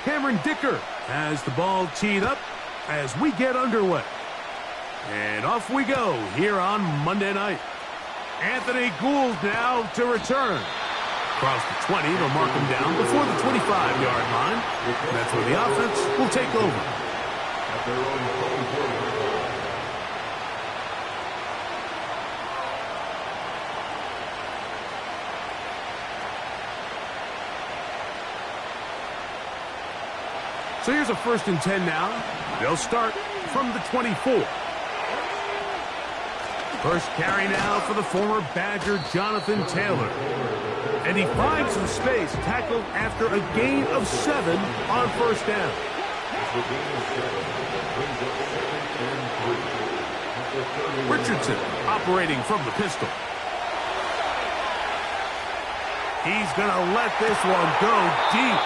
Cameron Dicker has the ball teed up as we get underway. And off we go here on Monday night. Anthony Gould now to return. Across the 20, they'll mark him down before the 25-yard line. And that's where the offense will take over. So here's a 1st and 10 now. They'll start from the 24. First carry now for the former Badger, Jonathan Taylor. And he finds some space, tackled after a gain of 7 on 1st down. Richardson operating from the pistol. He's going to let this one go deep.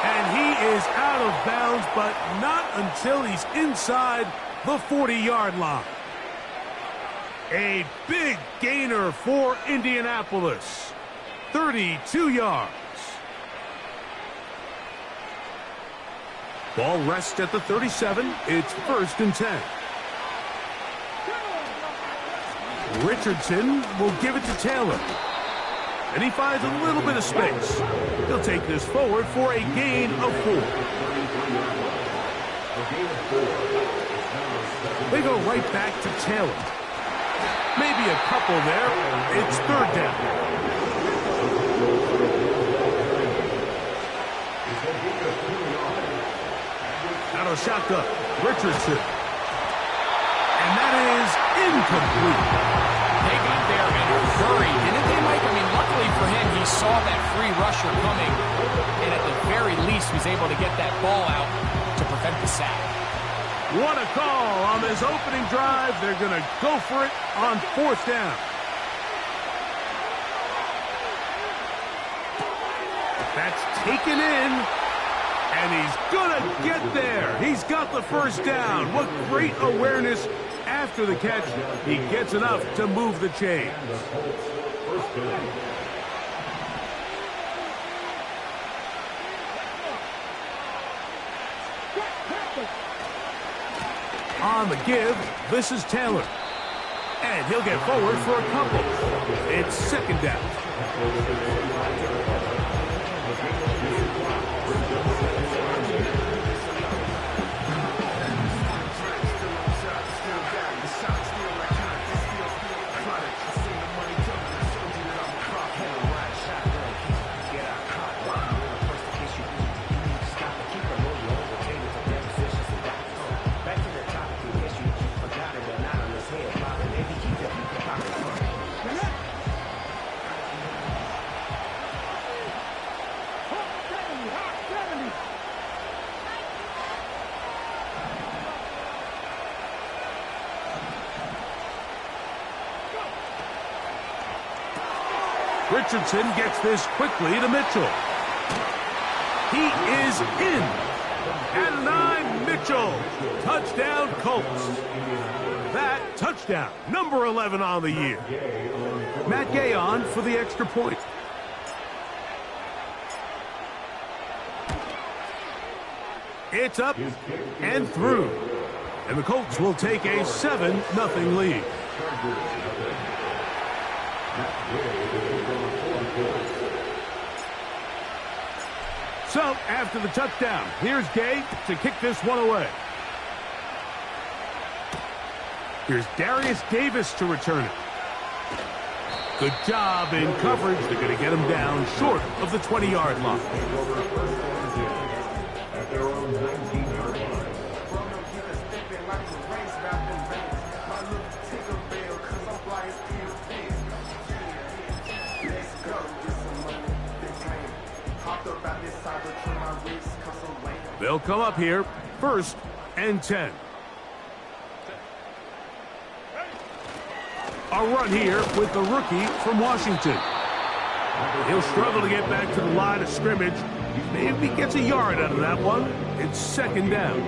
And he is out of bounds, but not until he's inside the 40-yard line. A big gainer for Indianapolis. 32 yards. Ball rests at the 37. It's 1st and 10. Richardson will give it to Taylor. And he finds a little bit of space. He'll take this forward for a gain of 4. They go right back to Taylor. Maybe a couple there. It's 3rd down. Out of shotgun, Richardson. And that is incomplete. They got there and hurried, didn't they, Mike? I mean, luckily for him, he saw that free rusher coming, and at the very least was able to get that ball out to prevent the sack. What a call on this opening drive. They're going to go for it on 4th down. That's taken in, and he's going to get there. He's got the 1st down. What great awareness after the catch. He gets enough to move the chains. On the give, this is Taylor. And he'll get forward for a couple. It's 2nd down. Richardson gets this quickly to Mitchell. He is in. At 9, Mitchell. Touchdown, Colts. That touchdown, number 11 on the year. Matt Gay on for the extra point. It's up and through. And the Colts will take a 7-0 lead. So, after the touchdown, here's Gay to kick this one away. Here's Darius Davis to return it. Good job in coverage. They're going to get him down short of the 20-yard line. They'll come up here, 1st and 10. A run here with the rookie from Washington. He'll struggle to get back to the line of scrimmage. Maybe he gets a yard out of that one. It's 2nd down.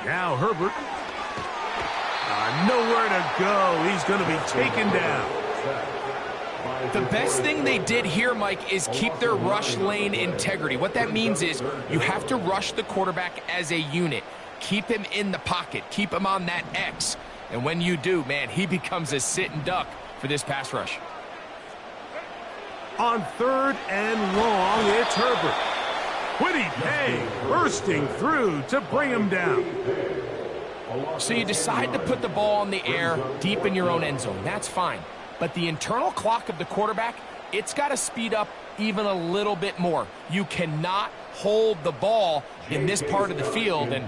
Now Herbert. Nowhere to go. He's going to be taken down. The best thing they did here, Mike, is keep their rush lane integrity. What that means is you have to rush the quarterback as a unit. Keep him in the pocket. Keep him on that X. And when you do, man, he becomes a sitting duck for this pass rush. On 3rd and long, it's Herbert. Quiddy Pay bursting through to bring him down. So you decide to put the ball in the air deep in your own end zone. That's fine. But the internal clock of the quarterback, it's got to speed up even a little bit more. You cannot hold the ball in this part of the field. And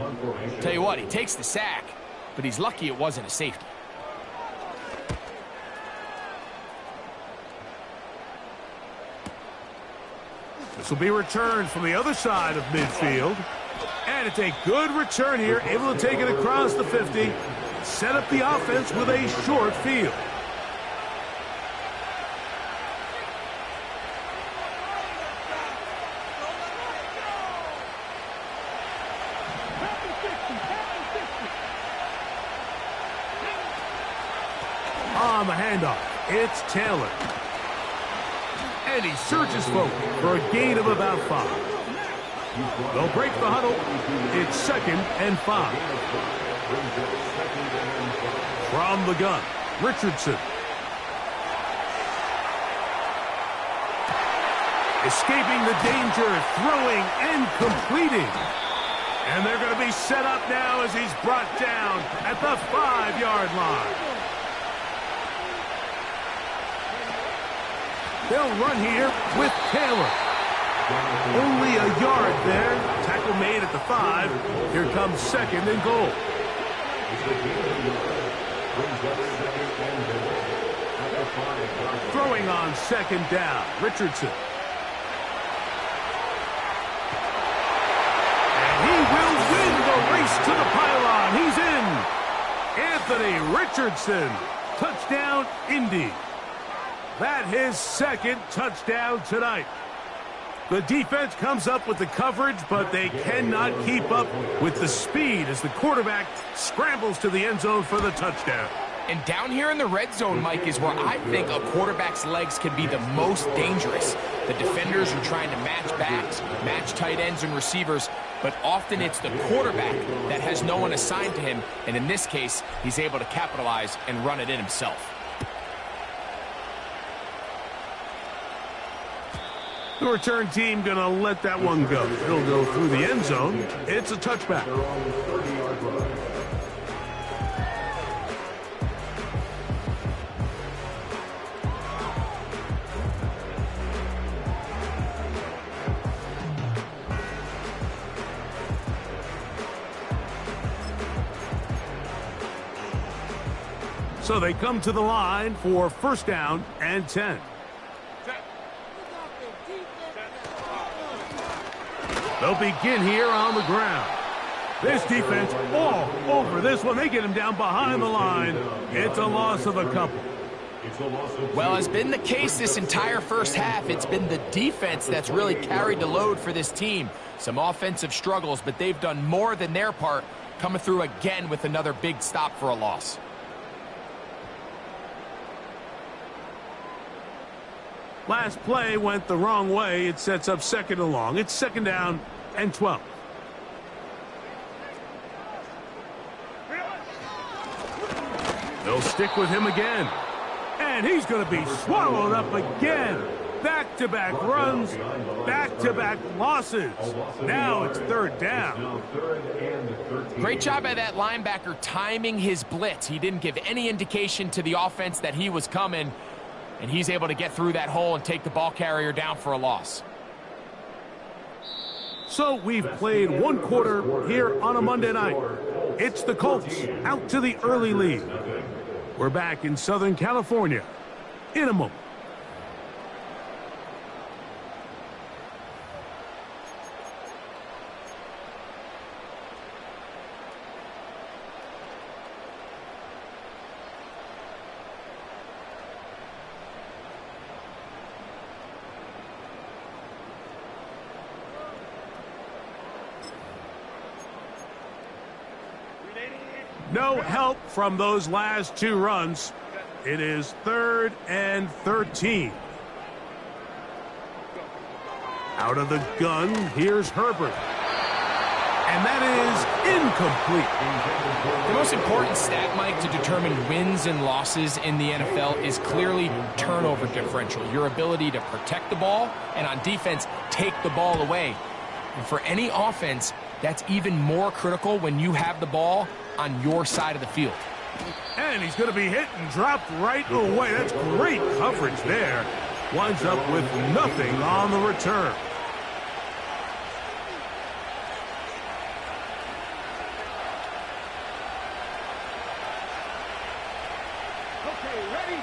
tell you what, he takes the sack, but he's lucky it wasn't a safety. This will be returned from the other side of midfield. And it's a good return here, able to take it across the 50, set up the offense with a short field. On the handoff, it's Taylor. And he searches folks for a gain of about 5. They'll break the huddle. It's 2nd and 5. From the gun, Richardson. Escaping the danger, throwing and completing. And they're going to be set up now as he's brought down at the 5-yard line. They'll run here with Taylor. Only a yard there. Tackle made at the 5. Here comes 2nd and goal. Throwing on 2nd down, Richardson. And he will win the race to the pylon. He's in. Anthony Richardson. Touchdown, Indy. That his 2nd touchdown tonight. The defense comes up with the coverage, but they cannot keep up with the speed as the quarterback scrambles to the end zone for the touchdown. And down here in the red zone, Mike, is where I think a quarterback's legs can be the most dangerous. The defenders are trying to match backs, match tight ends and receivers, but often it's the quarterback that has no one assigned to him, and in this case, he's able to capitalize and run it in himself. The return team going to let that one go. It'll go through the end zone. It's a touchback. So they come to the line for 1st down and 10. They'll begin here on the ground. This defense all over this one. They get him down behind the line. It's a loss of a couple. Well, it's been the case this entire first half. It's been the defense that's really carried the load for this team. Some offensive struggles, but they've done more than their part, coming through again with another big stop for a loss. Last play went the wrong way. It sets up 2nd and long. It's 2nd down and 12. They'll stick with him again. And he's going to be swallowed up again. Back-to-back runs, back-to-back losses. Now it's 3rd down. Great job by that linebacker timing his blitz. He didn't give any indication to the offense that he was coming. And he's able to get through that hole and take the ball carrier down for a loss. So we've played 1 quarter here on a Monday night. It's the Colts out to the early lead. We're back in Southern California in a moment. No help from those last two runs. It is 3rd and 13. Out of the gun, here's Herbert. And that is incomplete. The most important stat, Mike, to determine wins and losses in the NFL is clearly turnover differential, your ability to protect the ball and on defense take the ball away. And for any offense, that's even more critical when you have the ball on your side of the field. And he's going to be hit and dropped right away. That's great coverage there. Winds up with nothing on the return. Okay, ready?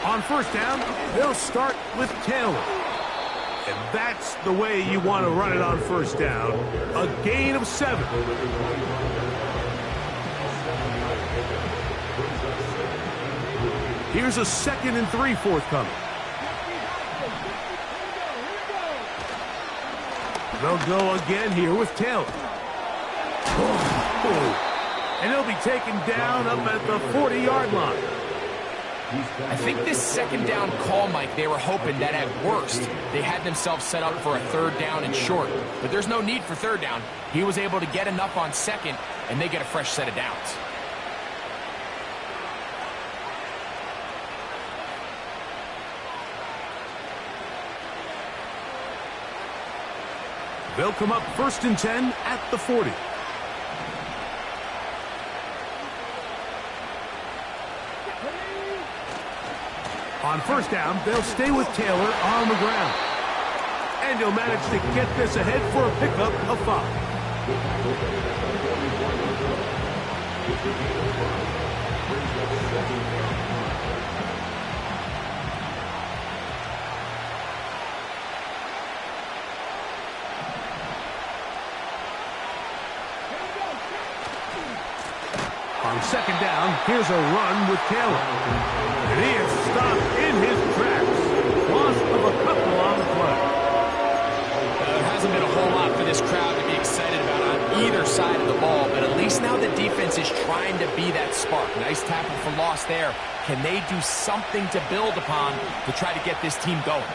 On first down, they'll start with Taylor. And that's the way you want to run it on first down. A gain of 7. Here's a 2nd and 3 forthcoming. They'll go again here with Taylor. And he'll be taken down up at the 40-yard line. I think this 2nd down call, Mike, they were hoping that at worst they had themselves set up for a 3rd down and short. But there's no need for 3rd down. He was able to get enough on 2nd, and they get a fresh set of downs. They'll come up 1st and 10 at the 40. On first down, they'll stay with Taylor on the ground. And he'll manage to get this ahead for a pickup of 5. On 2nd down, here's a run with Taylor. And he is stopped in his tracks. Loss of a couple on the play. There hasn't been a whole lot for this crowd to be excited about on either side of the ball, but at least now the defense is trying to be that spark. Nice tackle for loss there. Can they do something to build upon to try to get this team going?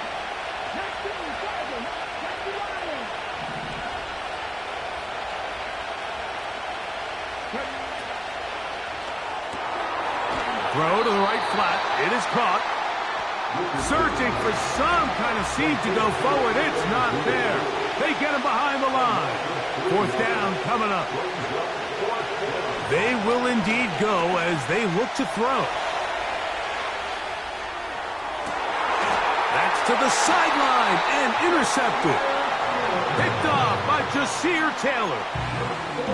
Throw to the right flat. It is caught. Searching for some kind of seed to go forward. It's not there. They get him behind the line. 4th down coming up. They will indeed go as they look to throw. That's to the sideline and intercepted. Picked off by Jasir Taylor.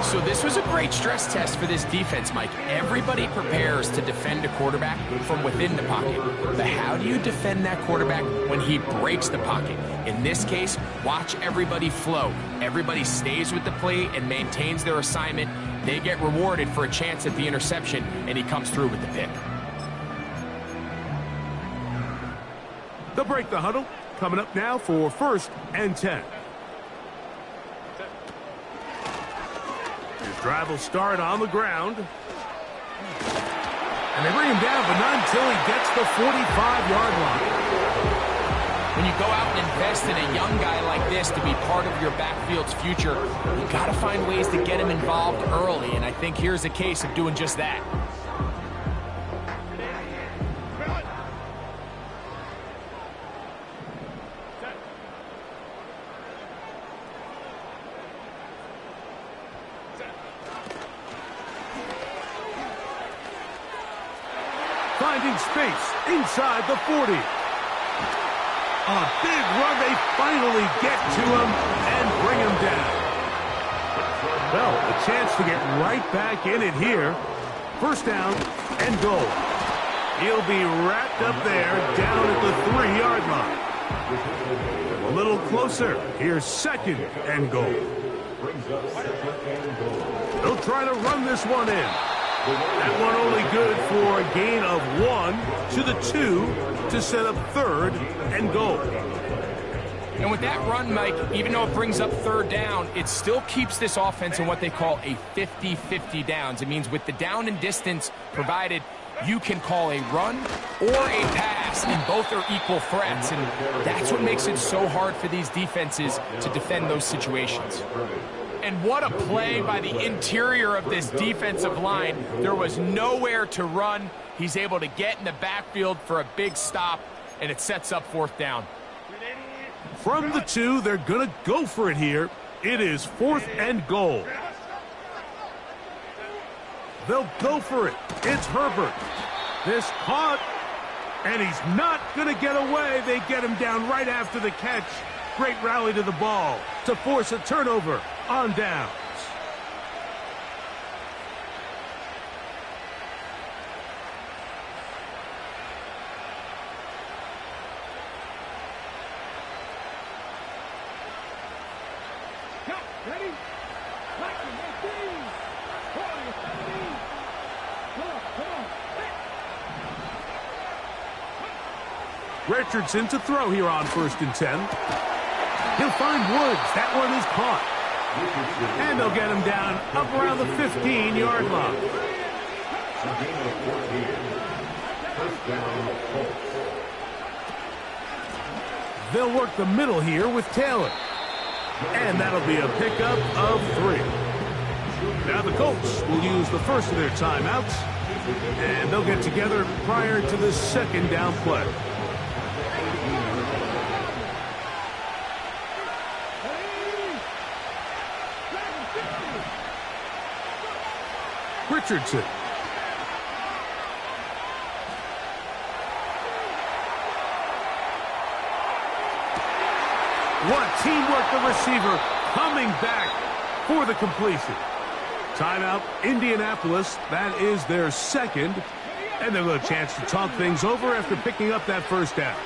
So this was a great stress test for this defense, Mike. Everybody prepares to defend a quarterback from within the pocket. But how do you defend that quarterback when he breaks the pocket? In this case, watch everybody flow. Everybody stays with the play and maintains their assignment. They get rewarded for a chance at the interception, and he comes through with the pick. They'll break the huddle. Coming up now for 1st and 10. His drive will start on the ground. And they bring him down, but not until he gets the 45-yard line. When you go out and invest in a young guy like this to be part of your backfield's future, you got to find ways to get him involved early, and I think here's a case of doing just that. Finding space inside the 40. A big run. They finally get to him and bring him down. Well, a chance to get right back in it here. 1st down and goal. He'll be wrapped up there down at the 3-yard line. A little closer. Here's 2nd and goal. They'll try to run this one in. That one only good for a gain of 1 to the 2 to set up 3rd and goal. And with that run, Mike, even though it brings up third down, it still keeps this offense in what they call a 50-50 downs. It means with the down and distance provided, you can call a run or a pass, and both are equal threats. And that's what makes it so hard for these defenses to defend those situations. And what a play by the interior of this defensive line. There was nowhere to run. He's able to get in the backfield for a big stop, and it sets up fourth down. From the 2, they're going to go for it here. It is 4th and goal. They'll go for it. It's Herbert. This caught, and he's not going to get away. They get him down right after the catch. Great rally to the ball to force a turnover on downs. Ready? Richardson to throw here on 1st and 10. He'll find Woods. That one is caught. And they'll get him down up around the 15-yard line. They'll work the middle here with Taylor. And that'll be a pickup of 3. Now the Colts will use the first of their timeouts, and they'll get together prior to the 2nd down play. Richardson. What teamwork, the receiver coming back for the completion. Timeout, Indianapolis. That is their 2nd. And they'll have a chance to talk things over after picking up that first down.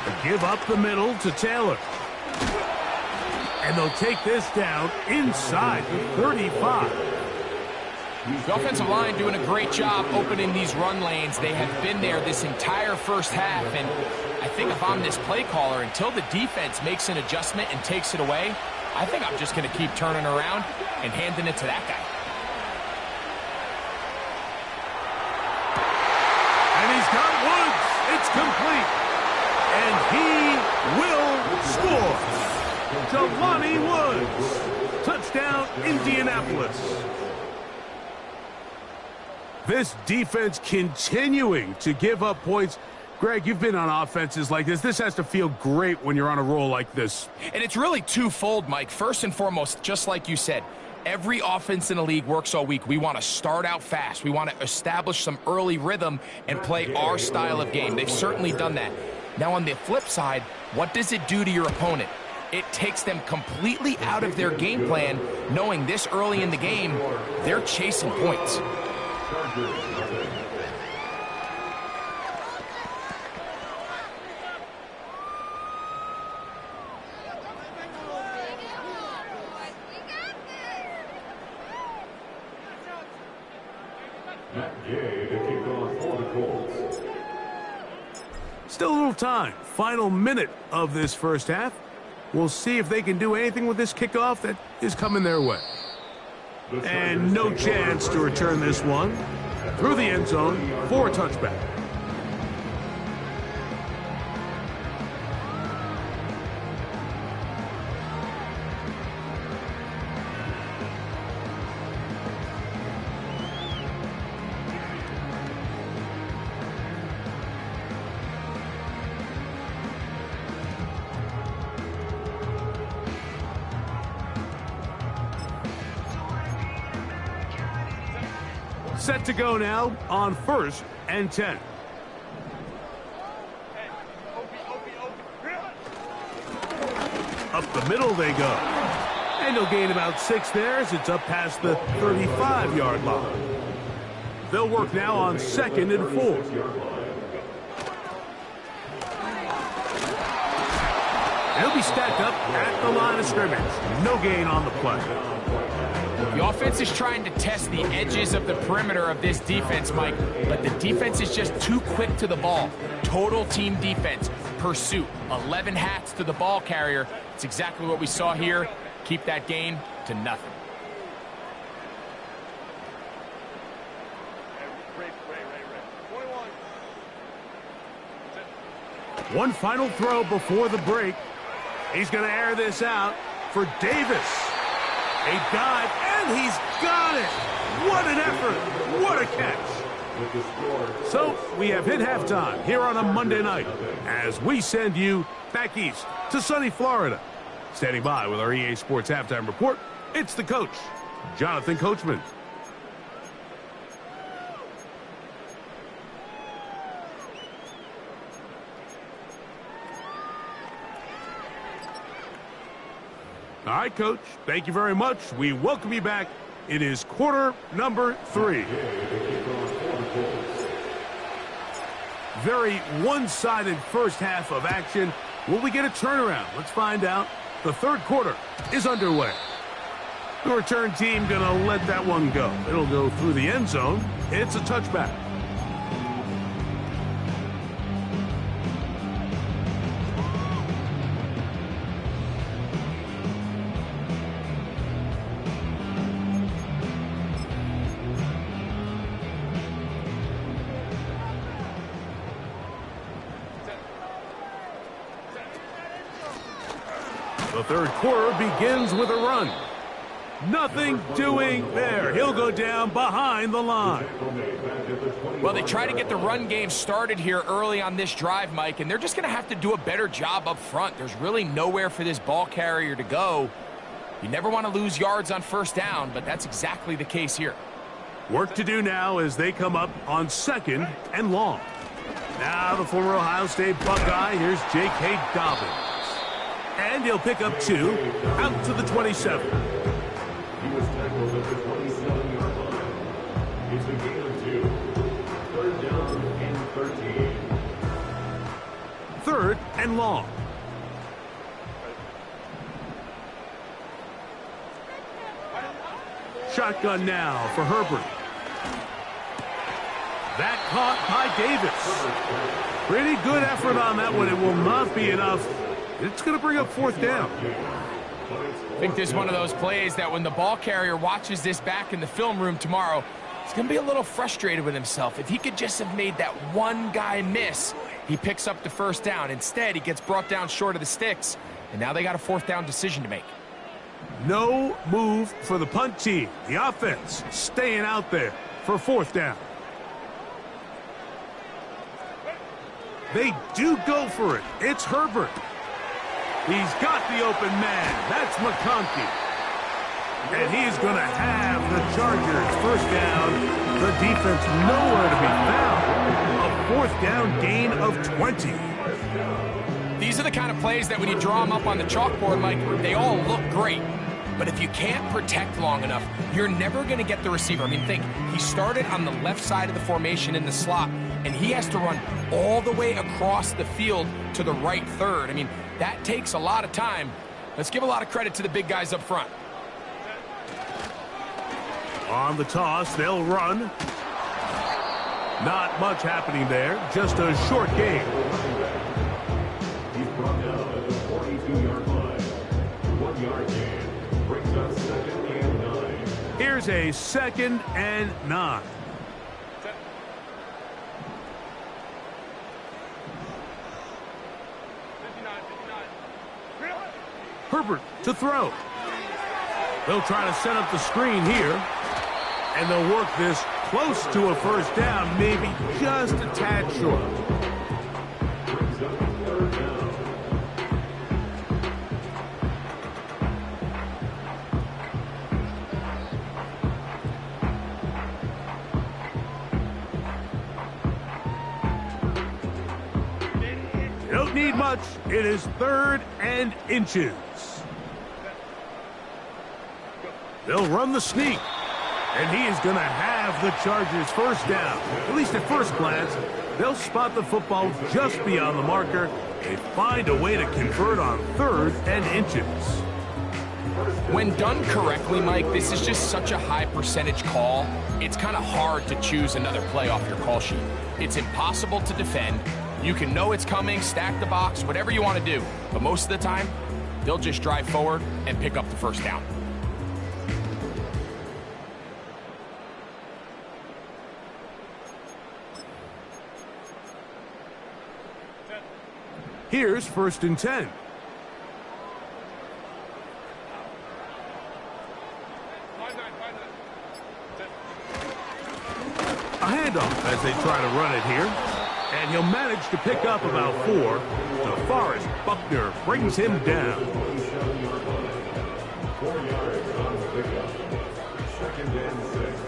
They give up the middle to Taylor. And they'll take this down inside the 35. The offensive line doing a great job opening these run lanes. They have been there this entire first half, and I think if I'm this play caller, until the defense makes an adjustment and takes it away, I think I'm just going to keep turning around and handing it to that guy. And he's got Woods. It's complete. And he will score. Jelani Woods. Touchdown, Indianapolis. This defense continuing to give up points. Greg, you've been on offenses like this. This has to feel great when you're on a roll like this. And it's really twofold, Mike. First and foremost, just like you said, every offense in the league works all week. We want to start out fast. We want to establish some early rhythm and play our style of game. They've certainly done that. Now, on the flip side, what does it do to your opponent? It takes them completely out of their game plan, knowing this early in the game, they're chasing points. Still a little time. Final minute of this first half. We'll see if they can do anything with this kickoff that is coming their way. And no chance to return this one through the end zone for a touchback. Set to go now on 1st and 10. Up the middle they go. And they'll gain about 6 there as it's up past the 35-yard line. They'll work now on 2nd and 4. They'll be stacked up at the line of scrimmage. No gain on the play. The offense is trying to test the edges of the perimeter of this defense, Mike, but the defense is just too quick to the ball. Total team defense, pursuit, 11 hats to the ball carrier. It's exactly what we saw here. Keep that gain to nothing. One final throw before the break. He's going to air this out for Davis. A dive, and he's got it. What an effort. What a catch. So we have hit halftime here on a Monday night as we send you back east to sunny Florida. Standing by with our EA Sports Halftime Report, it's the coach, Jonathan Coachman. All right, Coach, thank you very much. We welcome you back. It is quarter number 3. Very one-sided first half of action. Will we get a turnaround? Let's find out. The third quarter is underway. The return team going to let that one go. It'll go through the end zone. It's a touchback. The third quarter begins with a run. Nothing doing there. He'll go down behind the line. Well, they try to get the run game started here early on this drive, Mike, and they're just going to have to do a better job up front. There's really nowhere for this ball carrier to go. You never want to lose yards on first down, but that's exactly the case here. Work to do now as they come up on 2nd and long. Now the former Ohio State Buckeye, here's J.K. Dobbins. And he'll pick up 2 out to the 27. He was tackled at the 27-yard line. It's a gain of 2. 3rd down and 13. 3rd and long. Shotgun now for Herbert. That caught by Davis. Pretty good effort on that one. It will not be enough. It's going to bring up 4th down. I think this is one of those plays that when the ball carrier watches this back in the film room tomorrow, he's going to be a little frustrated with himself. If he could just have made that one guy miss, he picks up the first down. Instead, he gets brought down short of the sticks, and now they got a 4th down decision to make. No move for the punt team. The offense staying out there for 4th down. They do go for it. It's Herbert. He's got the open man. That's McConkey. And he's going to have the Chargers first down. The defense nowhere to be found. A 4th down gain of 20. These are the kind of plays that when you draw them up on the chalkboard, Mike, they all look great. But if you can't protect long enough, you're never going to get the receiver. I mean, think, he started on the left side of the formation in the slot, and he has to run all the way across the field to the right third. I mean, that takes a lot of time. Let's give a lot of credit to the big guys up front. On the toss, they'll run. Not much happening there. Just a short game. He's brought down at the 42-yard line. 1-yard gain brings up 2nd and 9. Here's a 2nd and 9. Herbert to throw. They'll try to set up the screen here. And they'll work this close to a first down, maybe just a tad short. Brings up 3rd down. You don't need much. It is 3rd and inches. They'll run the sneak. And he is going to have the Chargers first down. At least at first glance, they'll spot the football just beyond the marker. They find a way to convert on 3rd and inches. When done correctly, Mike, this is just such a high percentage call. It's kind of hard to choose another play off your call sheet. It's impossible to defend. You can know it's coming, stack the box, whatever you want to do. But most of the time, they'll just drive forward and pick up the first down. Here's 1st and 10. A handoff as they try to run it here. And he'll manage to pick up about 4. DeForest Buckner brings him down. 4 yards on the pickup. 2nd and 6.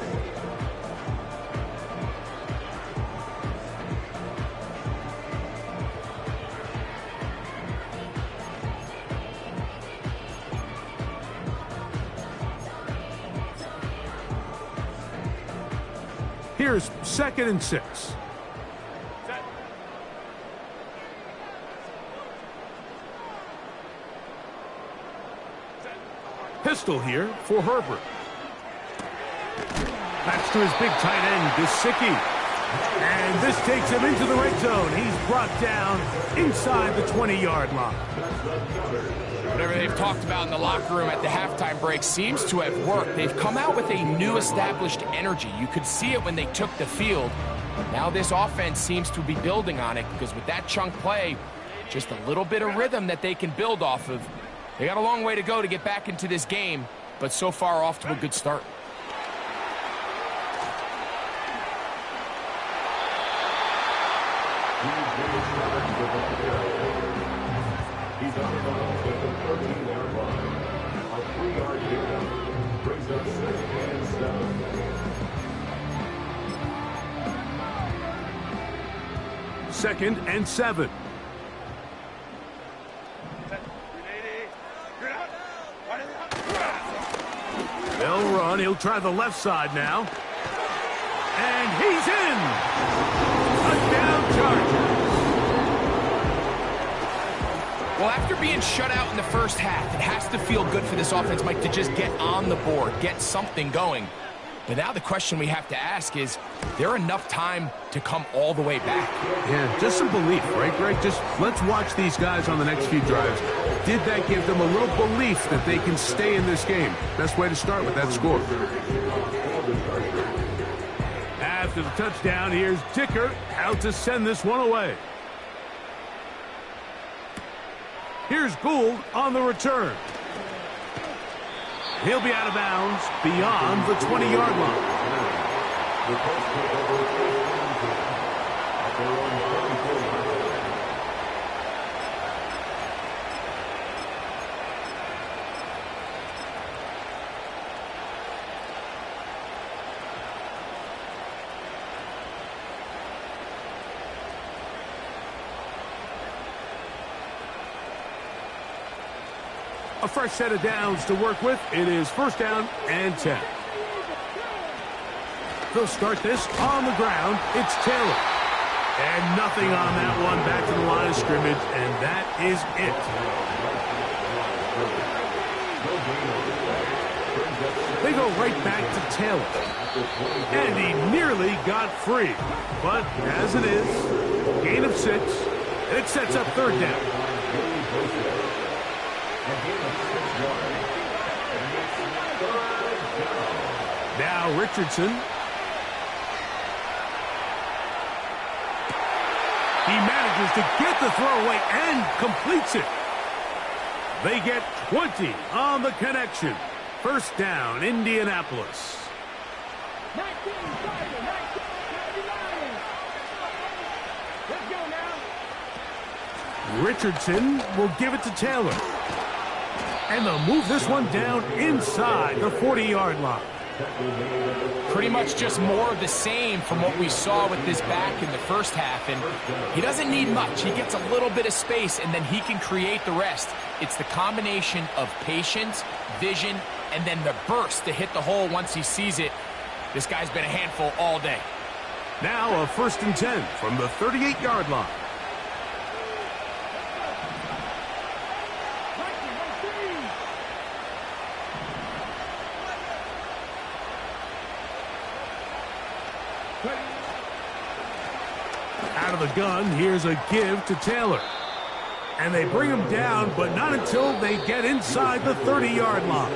Here's 2nd and 6. Pistol here for Herbert. That's to his big tight end, Gesicki. And this takes him into the red zone. He's brought down inside the 20-yard line. Whatever they've talked about in the locker room at the halftime break seems to have worked. They've come out with a new established energy. You could see it when they took the field. Now this offense seems to be building on it because with that chunk play, just a little bit of rhythm that they can build off of. They got a long way to go to get back into this game, but so far off to a good start. He's on the ball at the 13-yard line. A 3-yard pickup brings up 2nd and 7. 2nd and 7. They'll run. He'll try the left side now. And he's in. Touchdown Chargers. Well, after being shut out in the first half, it has to feel good for this offense, Mike, to just get on the board, get something going. But now the question we have to ask is there enough time to come all the way back? Yeah, just some belief, right, Greg? Just let's watch these guys on the next few drives. Did that give them a little belief that they can stay in this game? Best way to start with that score. After the touchdown, here's Dicker out to send this one away. Here's Gould on the return. He'll be out of bounds beyond the 20-yard line. A fresh set of downs to work with. It is 1st down and 10. They'll start this on the ground. It's Taylor. And nothing on that one. Back to the line of scrimmage, and that is it. They go right back to Taylor. And he nearly got free. But as it is, gain of 6. And it sets up 3rd down. Now Richardson. He manages to get the throwaway and completes it. They get 20 on the connection. 1st down, Indianapolis. 19, let's go now. Richardson will give it to Taylor. And they'll move this one down inside the 40-yard line. Pretty much just more of the same from what we saw with this back in the first half. And he doesn't need much. He gets a little bit of space, and then he can create the rest. It's the combination of patience, vision, and then the burst to hit the hole once he sees it. This guy's been a handful all day. Now a 1st and 10 from the 38-yard line. Out of the gun, here's a give to Taylor. And they bring him down, but not until they get inside the 30-yard line.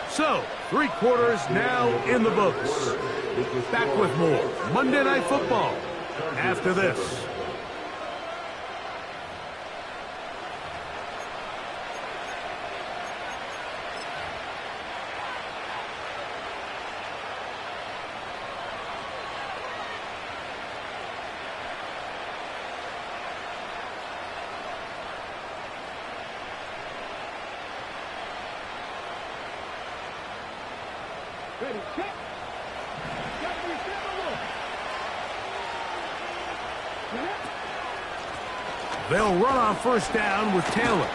So, 3 quarters now in the books. Back with more Monday Night Football after this. Ready, check. Got to be simple. They'll run on first down with Taylor.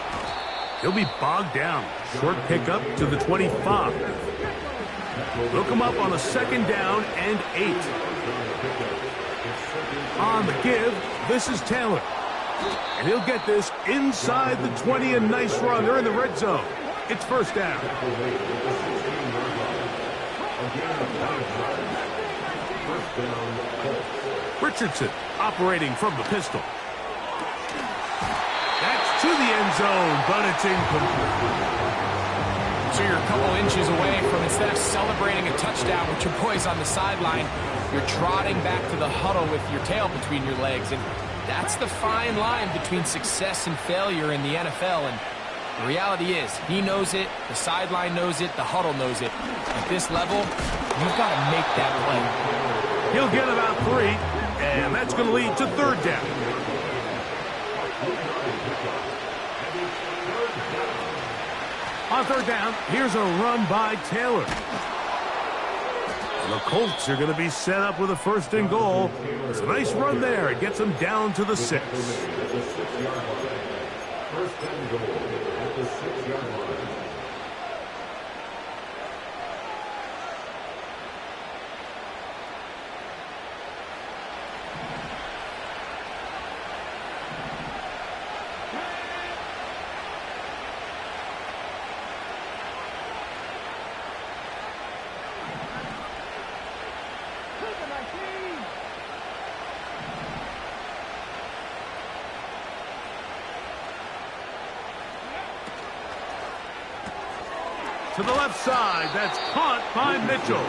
He'll be bogged down. Short pickup to the 25. They'll come up on a 2nd down and 8. On the give, this is Taylor. And he'll get this inside the 20. A nice run. They're in the red zone. It's first down. Richardson operating from the pistol. That's to the end zone, but it's incomplete. So you're a couple inches away from, instead of celebrating a touchdown with your boys on the sideline, you're trotting back to the huddle with your tail between your legs. And that's the fine line between success and failure in the NFL. And the reality is, he knows it, the sideline knows it, the huddle knows it. At this level, you've got to make that play. He'll get about 3, and that's going to lead to 3rd down. On 3rd down, here's a run by Taylor. The Colts are going to be set up with a 1st and goal. It's a nice run there. It gets them down to the 6. 1st and goal at the 6-yard line. To the left side, that's caught by Mitchell.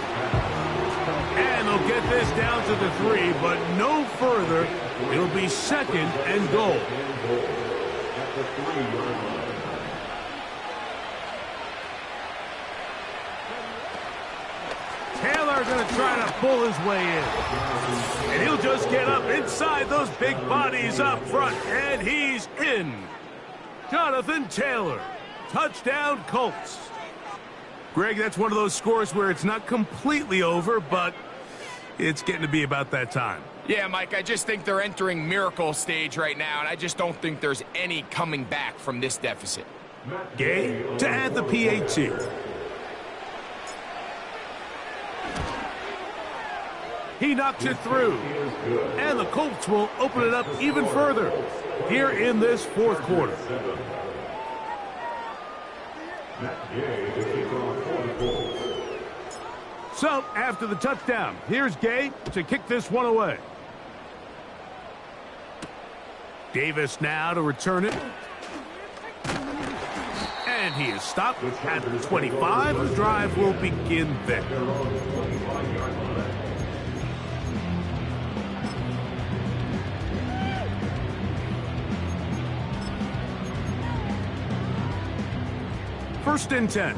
And they'll get this down to the 3, but no further. It'll be 2nd and goal. At the 3-yard line. Taylor going to try to pull his way in. And he'll just get up inside those big bodies up front, and he's in. Jonathan Taylor, touchdown Colts. Greg, that's one of those scores where it's not completely over, but it's getting to be about that time. Yeah, Mike, I just think they're entering miracle stage right now, and I just don't think there's any coming back from this deficit. Gay to add the PAT. He knocks it through, and the Colts will open it up even further here in this 4th quarter. So, after the touchdown, here's Gay to kick this one away. Davis now to return it. And he is stopped at the 25. The drive will begin there. First and 10.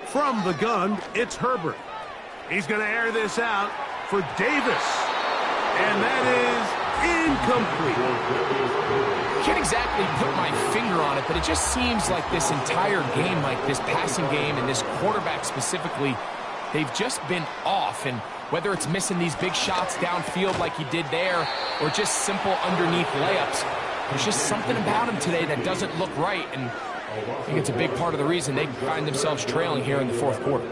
From the gun, it's Herbert. He's going to air this out for Davis. And that is incomplete. Can't exactly put my finger on it, but it just seems like this entire game, like this passing game and this quarterback specifically, they've just been off. And whether it's missing these big shots downfield like he did there or just simple underneath layups, There's just something about him today that doesn't look right, and I think it's a big part of the reason they find themselves trailing here in the fourth quarter.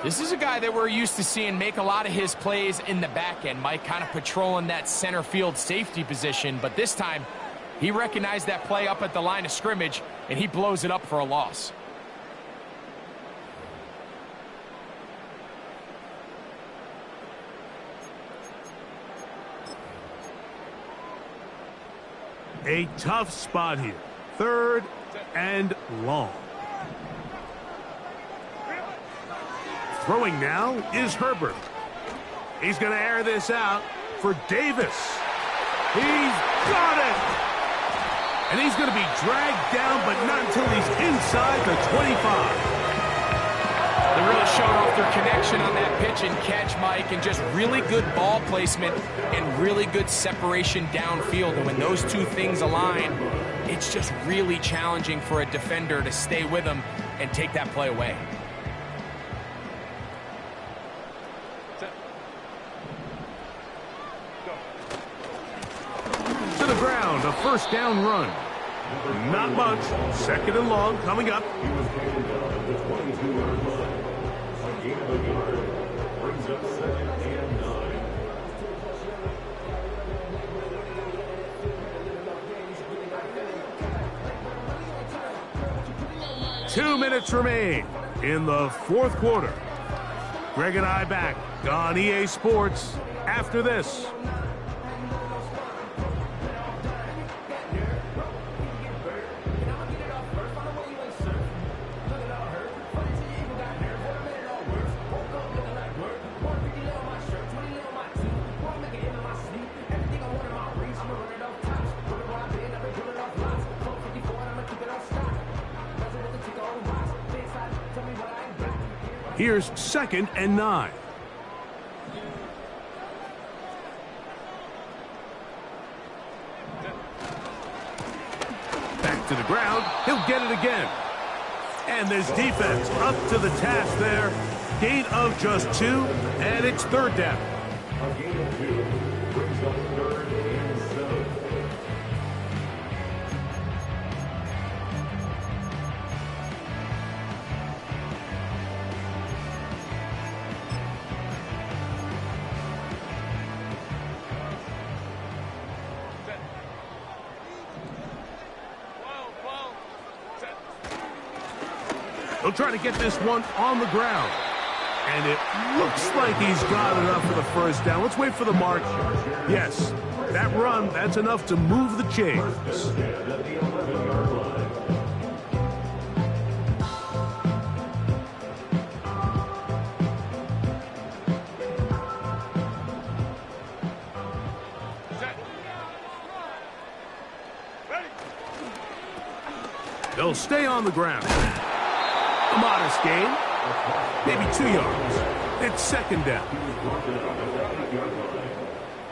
This is a guy that we're used to seeing make a lot of his plays in the back end, Mike, kind of patrolling that center field safety position, but this time he recognized that play up at the line of scrimmage, and he blows it up for a loss. A tough spot here. 3rd and long. Throwing now is Herbert. He's going to air this out for Davis. He's got it! And he's going to be dragged down, but not until he's inside the 25. They really showed off their connection on that pitch and catch, Mike, and just really good ball placement and really good separation downfield. And when those two things align, it's just really challenging for a defender to stay with them and take that play away. To the ground, a first down run. Not much. 2nd and long coming up. He was taken down at the 22-yard line. A gain of a yard brings up 2nd and 9. 2 minutes remain in the fourth quarter. Greg and I back on EA Sports after this. Here's 2nd and 9. Back to the ground. He'll get it again. And this defense up to the task there. Gain of just 2, and it's 3rd down. A gain of 2 brings up 3rd and 7. He'll try to get this one on the ground. And it looks like he's got enough for the first down. Let's wait for the mark. Yes, that run, that's enough to move the chains. At the 11-yard line. They'll stay on the ground. A modest gain, maybe 2 yards. It's 2nd down.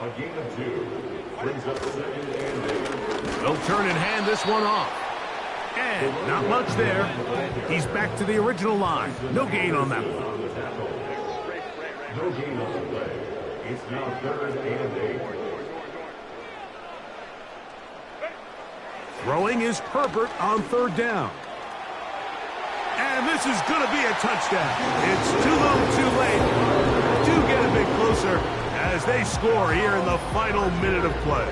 A gain of 2 brings up 2nd and 8. They'll turn and hand this one off. And not much there. He's back to the original line. No gain on that one. No gain on the play. It's now 3rd and 8. Throwing is Herbert on 3rd down. And this is going to be a touchdown. It's too little, too late. Do get a bit closer as they score here in the final minute of play.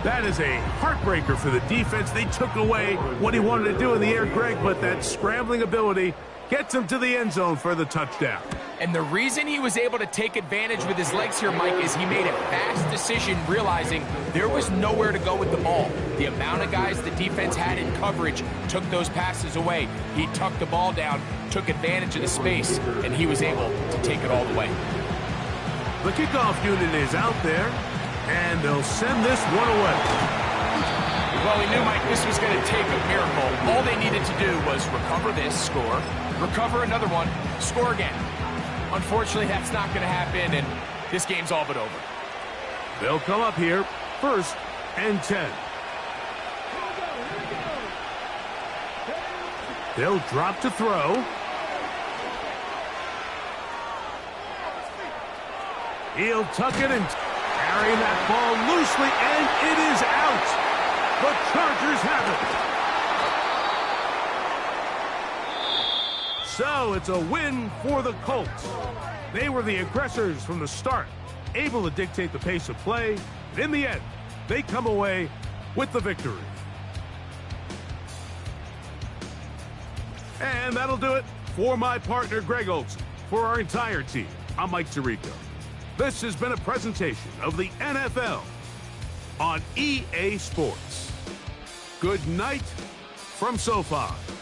That is a heartbreaker for the defense. They took away what he wanted to do in the air, Greg, but that scrambling ability gets him to the end zone for the touchdown. And the reason he was able to take advantage with his legs here, Mike, is he made a fast decision realizing there was nowhere to go with the ball. The amount of guys the defense had in coverage took those passes away. He tucked the ball down, took advantage of the space, and he was able to take it all the way. The kickoff unit is out there, and they'll send this one away. Well, we knew, Mike, this was going to take a miracle. All they needed to do was recover this, score, recover another one, score again. Unfortunately, that's not going to happen, and this game's all but over. They'll come up here, 1st and 10. They'll drop to throw. He'll tuck it and Carrying that ball loosely, and it is out. The Chargers have it. So it's a win for the Colts. They were the aggressors from the start, able to dictate the pace of play, and in the end, they come away with the victory. And that'll do it for my partner, Greg Olson. For our entire team, I'm Mike Tirico. This has been a presentation of the NFL on EA Sports. Good night from SoFi.